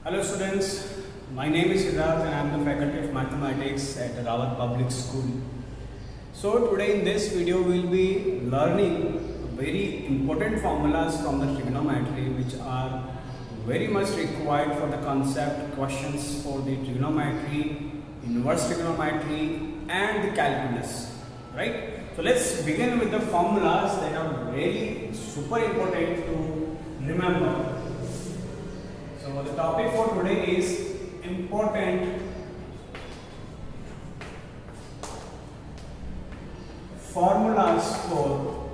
Hello students, my name is Siddharth and I am the faculty of mathematics at Rawat Public School. So today in this video we will be learning very important formulas from the trigonometry which are very much required for the concept questions for the trigonometry, inverse trigonometry and the calculus, right? So let's begin with the formulas that are really super important to remember. So the topic for today is important formulas for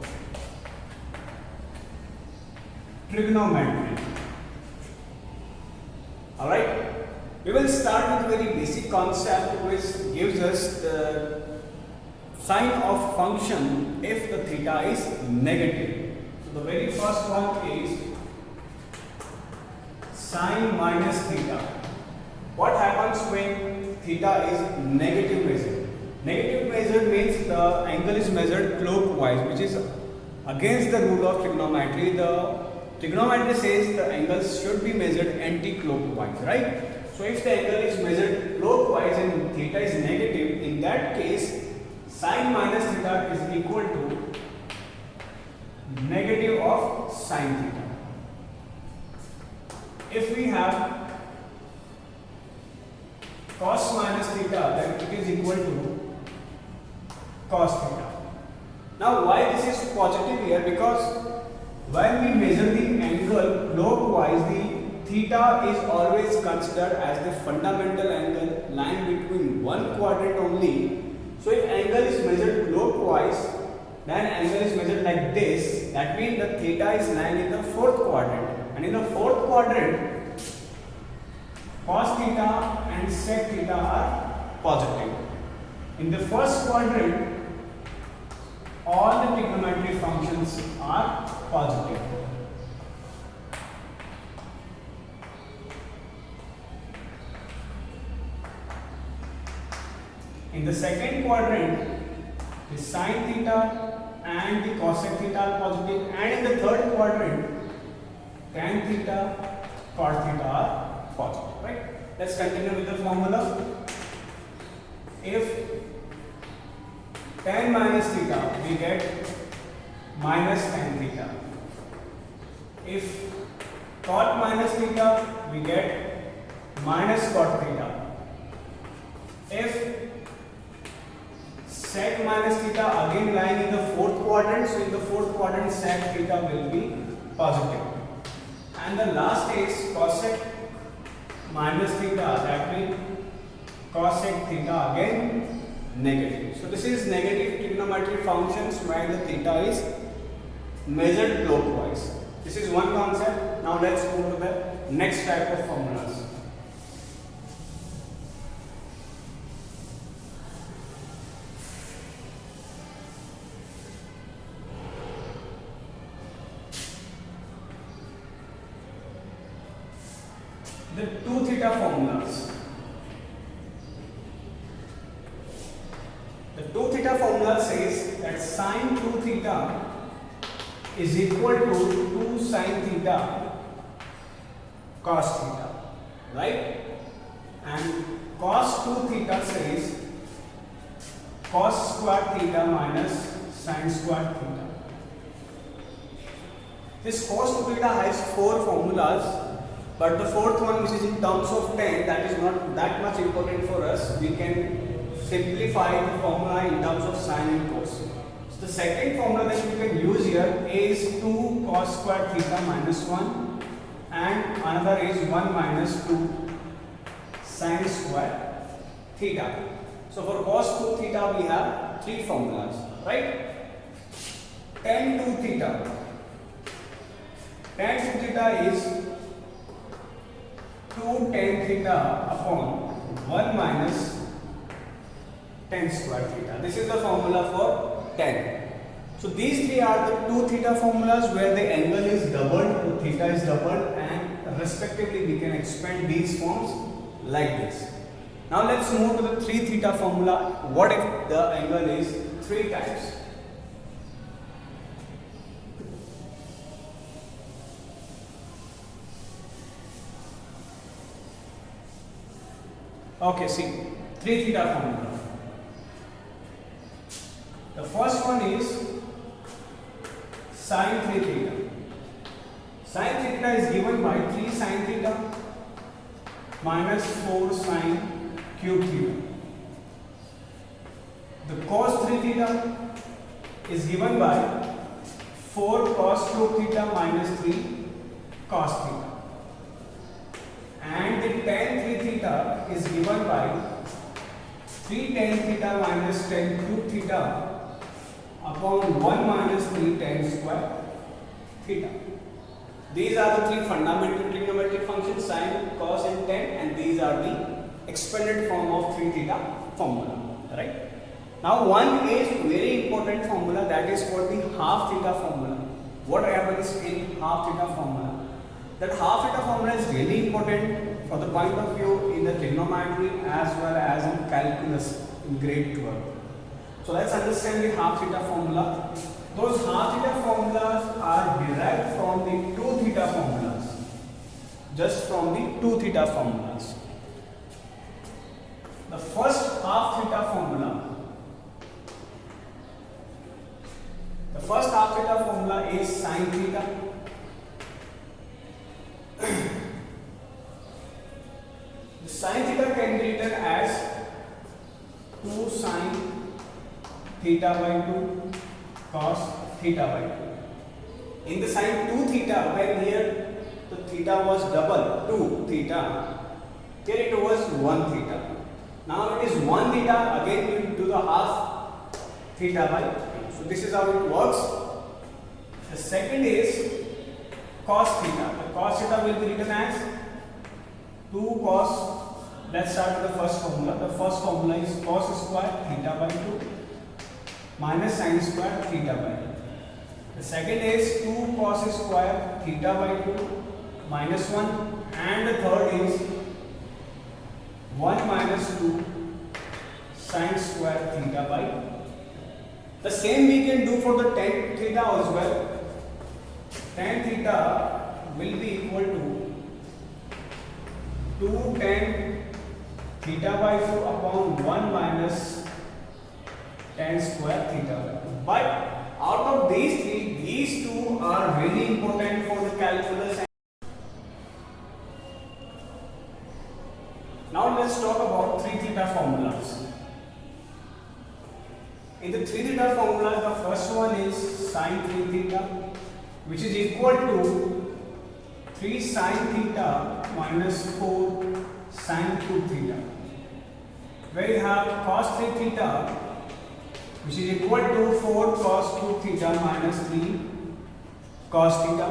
trigonometry. Alright, we will start with a very basic concept which gives us the sign of function if the theta is negative. So the very first one is sine minus theta. What happens when theta is negative measure? Negative measure means the angle is measured clockwise, which is against the rule of trigonometry. The trigonometry says the angles should be measured anti-clockwise, right? So if the angle is measured clockwise and theta is negative, in that case sine minus theta is equal to negative of sine theta. If we have cos minus theta, then it is equal to cos theta. Now why this is positive here? Because when we measure the angle clockwise, the theta is always considered as the fundamental angle lying between one quadrant only. So if angle is measured clockwise, then angle is measured like this. That means the theta is lying in the fourth quadrant. And in the fourth quadrant, cos theta and sec theta are positive. In the first quadrant, all the trigonometric functions are positive. In the second quadrant, the sine theta and the cosec theta are positive, and in the third quadrant, tan theta, cot theta are positive, right? Let's continue with the formula. If tan minus theta, we get minus tan theta. If cot minus theta, we get minus cot theta. If sec minus theta, again lying in the fourth quadrant, so in the fourth quadrant sec theta will be positive. And the last is cosec minus theta, that means cosec theta again negative. So this is negative trigonometric functions where the theta is measured clockwise. This is one concept. Now let's go to the next type of formulas. The 2 theta formulas. The 2 theta formula says that sine 2 theta is equal to 2 sine theta cos theta, right? And cos 2 theta says cos square theta minus sine square theta. This cos 2 theta has 4 formulas. But the fourth one, which is in terms of 10, that is not that much important for us. We can simplify the formula in terms of sine and cos. So the second formula that we can use here is 2 cos square theta minus 1 and another is 1 minus 2 sine square theta. So for cos 2 theta we have 3 formulas, right? Tan 2 theta. Tan 2 theta is 2 tan theta upon 1 minus tan square theta. This is the formula for tan. So these 3 are the 2 theta formulas where the angle is doubled, the theta is doubled, and respectively we can expand these forms like this. Now let's move to the 3 theta formula. What if the angle is 3 times? Okay, see, 3 theta formula. The first one is sin 3 theta. Sin theta is given by 3 sin theta minus 4 sin cube theta. The cos 3 theta is given by 4 cos cube theta minus 3 cos theta. And the tan 3 theta is given by 3 tan theta minus tan cube theta upon 1 minus 3 tan square theta. These are the 3 fundamental trigonometric functions, sine, cos and tan, and these are the expanded form of 3 theta formula, right? Now one is very important formula, that is called the half theta formula. What happens in half theta formula? That half theta formula is really important for the point of view in the trigonometry as well as in calculus in grade 12. So let's understand the half theta formula. Those half theta formulas are derived from the 2 theta formulas. Just from the 2 theta formulas. The first half theta formula. The first half theta formula is sin theta. The sin theta can be written as 2 sin theta by 2 cos theta by 2. In the sin 2 theta, when here the theta was double 2 theta, here it was 1 theta. Now it is 1 theta, again we will do the half theta by 2. So this is how it works. The second is cos theta. The cos theta will be written as 2 cos. Let's start with the first formula. The first formula is cos square theta by 2 minus sin square theta by 2. The second is 2 cos square theta by 2 minus 1, and the third is 1 minus 2 sin square theta by 2. The same we can do for the tan theta as well. Tan theta will be equal to 2 tan theta by 2 upon 1 minus tan square theta by 2. But out of these three, these two are very important for the calculus. Now let's talk about 3 theta formulas. In the 3 theta formulas, the first one is sin 3 theta, which is equal to 3 sin theta minus 4 sin cube theta. Where you have cos 3 theta, which is equal to 4 cos cube theta minus 3 cos theta.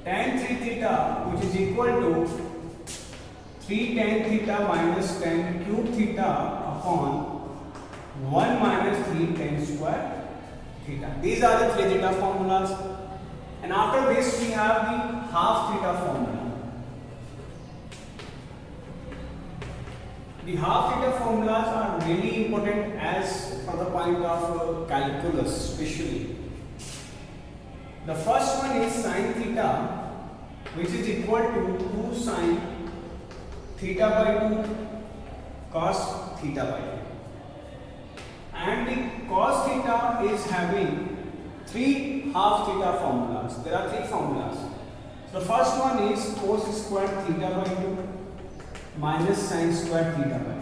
Tan 3 theta, which is equal to 3 tan theta minus tan cube theta upon 1 minus 3 tan square theta. These are the 3 theta formulas. And after this we have the half theta formula. The half theta formulas are really important as for the point of calculus especially. The first one is sin theta, which is equal to 2 sin theta by 2 cos theta by 2. And the cos theta is having 3 half theta formulas. There are 3 formulas. So the first one is cos square theta by 2 minus sin square theta by 2.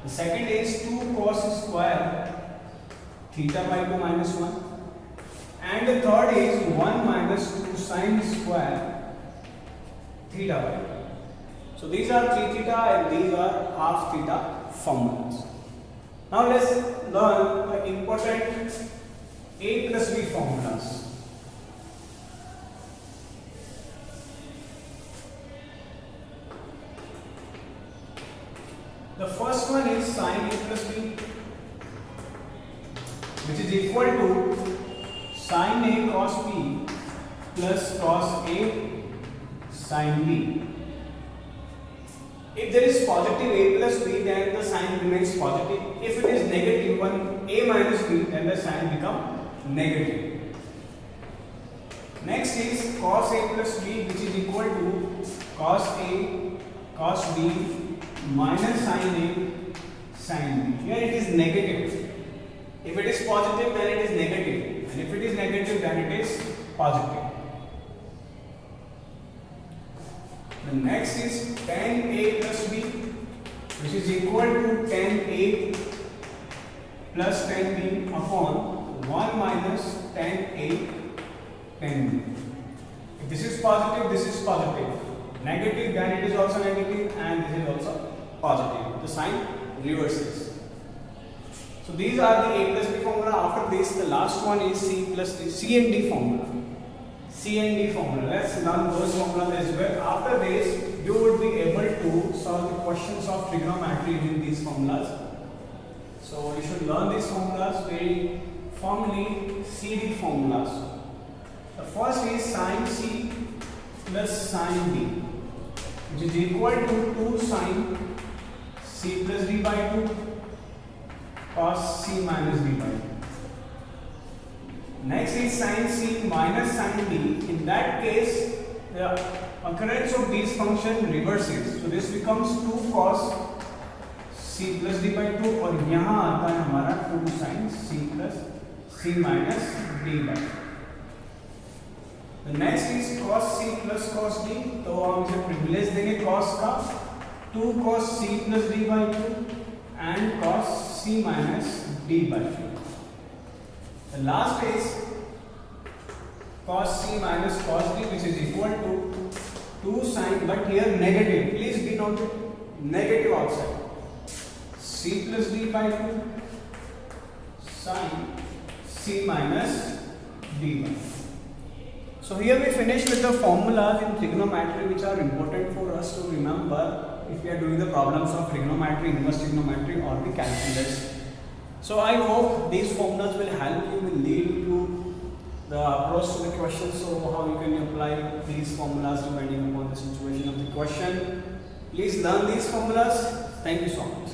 The second is 2 cos square theta by 2 minus 1. And the third is 1 minus 2 sin square theta by 2. So these are 3 theta and these are half theta formulas. Now let's learn the important a plus b formulas. The first one is sin a plus b, which is equal to sin a cos b plus cos a sin b. If there is positive a plus b, then the sign remains positive. If it is negative one a minus b, then the sign becomes negative. Next is cos a plus b, which is equal to cos a cos b minus sin A sin B. Here it is negative. If it is positive, then it is negative, and if it is negative, then it is positive. The next is tan A plus B, which is equal to tan A plus tan B upon 1 minus tan A tan B. If this is positive, this is positive. Negative, then it is also negative, and this is also positive. The sign reverses. So these are the A plus B formula. After this, the last one is C plus D, C and D formula. C and D formula. Let's learn those formulas as well. After this, you would be able to solve the questions of trigonometry using these formulas. So you should learn these formulas very formally. CD formulas. The first is sin C plus sin D, which is equal to 2 sin C plus D by 2 cos C minus D by 2. Next is sin C minus sin D. In that case, the occurrence of these function reverses. So this becomes 2 cos C plus D by 2 और यहाँ आता है हमारा 2 sin C plus C minus D by 2. The next is cos C plus cos D. तो हम इसे privilege देंगे cos का 2 cos C plus D by 2 and cos C minus D by 2. The last is cos C minus cos D, which is equal to 2 sin, but here negative. Please be noted, negative outside. C plus D by 2 sin C minus D by 2. So here we finish with the formulas in trigonometry which are important for us to remember if we are doing the problems of trigonometry, inverse trigonometry or the calculus. So I hope these formulas will help you, will lead you to the approach to the question. So how you can apply these formulas depending upon the situation of the question. Please learn these formulas. Thank you so much.